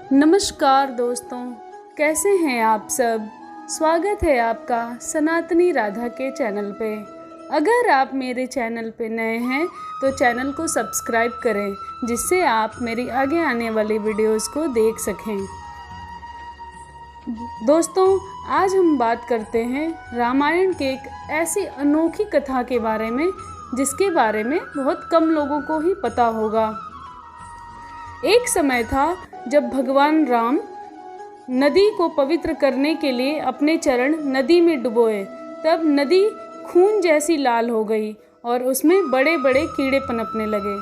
नमस्कार दोस्तों, कैसे हैं आप सब। स्वागत है आपका सनातनी राधा के चैनल पे। अगर आप मेरे चैनल पे नए हैं तो चैनल को सब्सक्राइब करें, जिससे आप मेरी आगे आने वाली वीडियोस को देख सकें। दोस्तों, आज हम बात करते हैं रामायण के एक ऐसी अनोखी कथा के बारे में जिसके बारे में बहुत कम लोगों को ही पता होगा। एक समय था जब भगवान राम नदी को पवित्र करने के लिए अपने चरण नदी में डुबोए। तब नदी खून जैसी लाल हो गई और उसमें बड़े बड़े कीड़े पनपने लगे।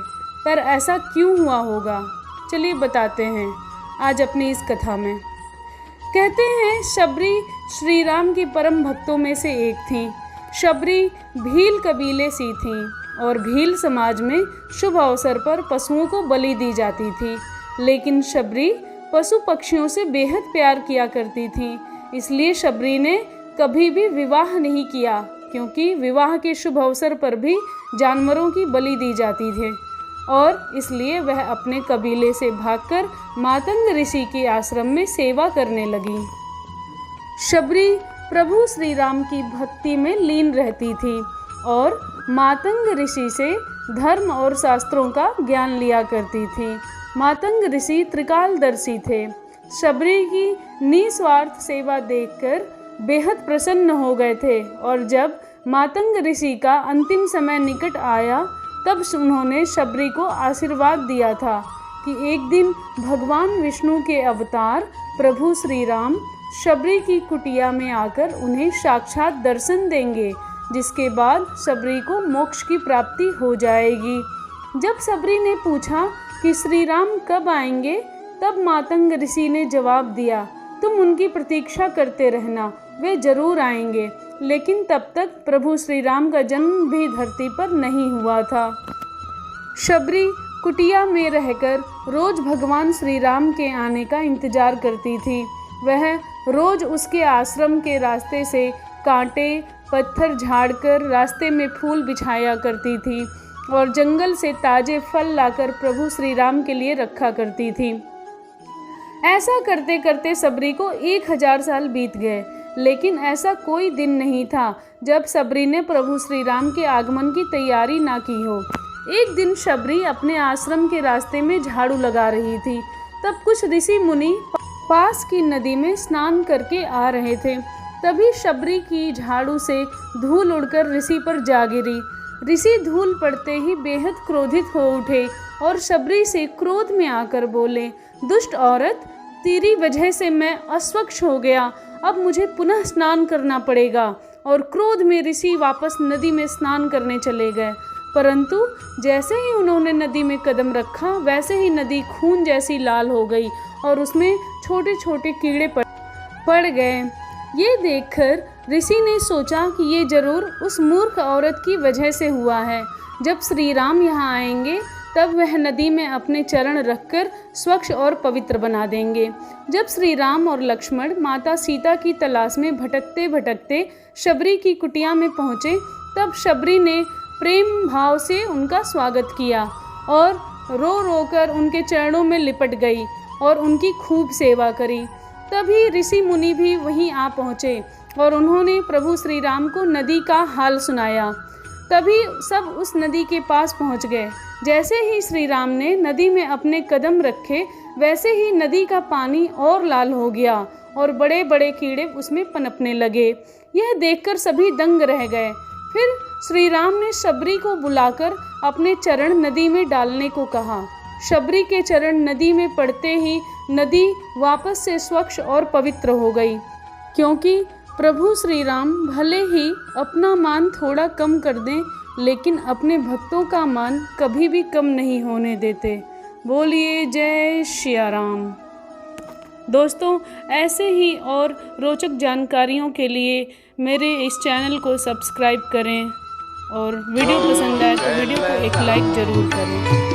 पर ऐसा क्यों हुआ होगा, चलिए बताते हैं आज अपनी इस कथा में। कहते हैं शबरी श्री राम की परम भक्तों में से एक थी। शबरी भील कबीले सी थी और भील समाज में शुभ अवसर पर पशुओं को बलि दी जाती थी। लेकिन शबरी पशु पक्षियों से बेहद प्यार किया करती थी, इसलिए शबरी ने कभी भी विवाह नहीं किया, क्योंकि विवाह के शुभ अवसर पर भी जानवरों की बलि दी जाती थी और इसलिए वह अपने कबीले से भागकर मातंग ऋषि के आश्रम में सेवा करने लगी। शबरी प्रभु श्री राम की भक्ति में लीन रहती थी और मातंग ऋषि से धर्म और शास्त्रों का ज्ञान लिया करती थी। मातंग ऋषि त्रिकालदर्शी थे। शबरी की निस्वार्थ सेवा देखकर बेहद प्रसन्न हो गए थे और जब मातंग ऋषि का अंतिम समय निकट आया तब उन्होंने शबरी को आशीर्वाद दिया था कि एक दिन भगवान विष्णु के अवतार प्रभु श्री राम शबरी की कुटिया में आकर उन्हें साक्षात दर्शन देंगे, जिसके बाद शबरी को मोक्ष की प्राप्ति हो जाएगी। जब शबरी ने पूछा कि श्री राम कब आएंगे, तब मातंग ऋषि ने जवाब दिया, तुम उनकी प्रतीक्षा करते रहना, वे जरूर आएंगे। लेकिन तब तक प्रभु श्री राम का जन्म भी धरती पर नहीं हुआ था। शबरी कुटिया में रहकर रोज भगवान श्री राम के आने का इंतजार करती थी। वह रोज उसके आश्रम के रास्ते से कांटे पत्थर झाड़कर रास्ते में फूल बिछाया करती थी और जंगल से ताजे फल लाकर प्रभु श्री राम के लिए रखा करती थी। ऐसा करते करते शबरी को 1000 साल बीत गए, लेकिन ऐसा कोई दिन नहीं था जब शबरी ने प्रभु श्री राम के आगमन की तैयारी ना की हो। एक दिन शबरी अपने आश्रम के रास्ते में झाड़ू लगा रही थी। तब कुछ ऋषि मुनि पास की नदी में स्नान करके आ रहे थे। तभी शबरी की झाड़ू से धूल उड़कर ऋषि पर जा गिरी। ऋषि धूल पड़ते ही बेहद क्रोधित हो उठे और शबरी से क्रोध में आकर बोले, दुष्ट औरत, तेरी वजह से मैं अस्वच्छ हो गया, अब मुझे पुनः स्नान करना पड़ेगा। और क्रोध में ऋषि वापस नदी में स्नान करने चले गए, परंतु जैसे ही उन्होंने नदी में कदम रखा वैसे ही नदी खून जैसी लाल हो गई और उसमें छोटे छोटे कीड़े पड़ गए। ये देखकर ऋषि ने सोचा कि ये जरूर उस मूर्ख औरत की वजह से हुआ है। जब श्री राम यहाँ आएंगे तब वह नदी में अपने चरण रखकर स्वच्छ और पवित्र बना देंगे। जब श्री राम और लक्ष्मण माता सीता की तलाश में भटकते भटकते शबरी की कुटिया में पहुँचे, तब शबरी ने प्रेम भाव से उनका स्वागत किया और रो रो कर उनके चरणों में लिपट गई और उनकी खूब सेवा करी। तभी ऋषि मुनि भी वहीं आ पहुँचे और उन्होंने प्रभु श्री राम को नदी का हाल सुनाया। तभी सब उस नदी के पास पहुँच गए। जैसे ही श्री राम ने नदी में अपने कदम रखे वैसे ही नदी का पानी और लाल हो गया और बड़े बड़े कीड़े उसमें पनपने लगे। यह देखकर सभी दंग रह गए। फिर श्री राम ने शबरी को बुलाकर अपने चरण नदी में डालने को कहा। शबरी के चरण नदी में पड़ते ही नदी वापस से स्वच्छ और पवित्र हो गई, क्योंकि प्रभु श्री राम भले ही अपना मान थोड़ा कम कर दें, लेकिन अपने भक्तों का मान कभी भी कम नहीं होने देते। बोलिए जय श्री राम। दोस्तों, ऐसे ही और रोचक जानकारियों के लिए मेरे इस चैनल को सब्सक्राइब करें और वीडियो पसंद आए तो वीडियो को एक लाइक ज़रूर करें।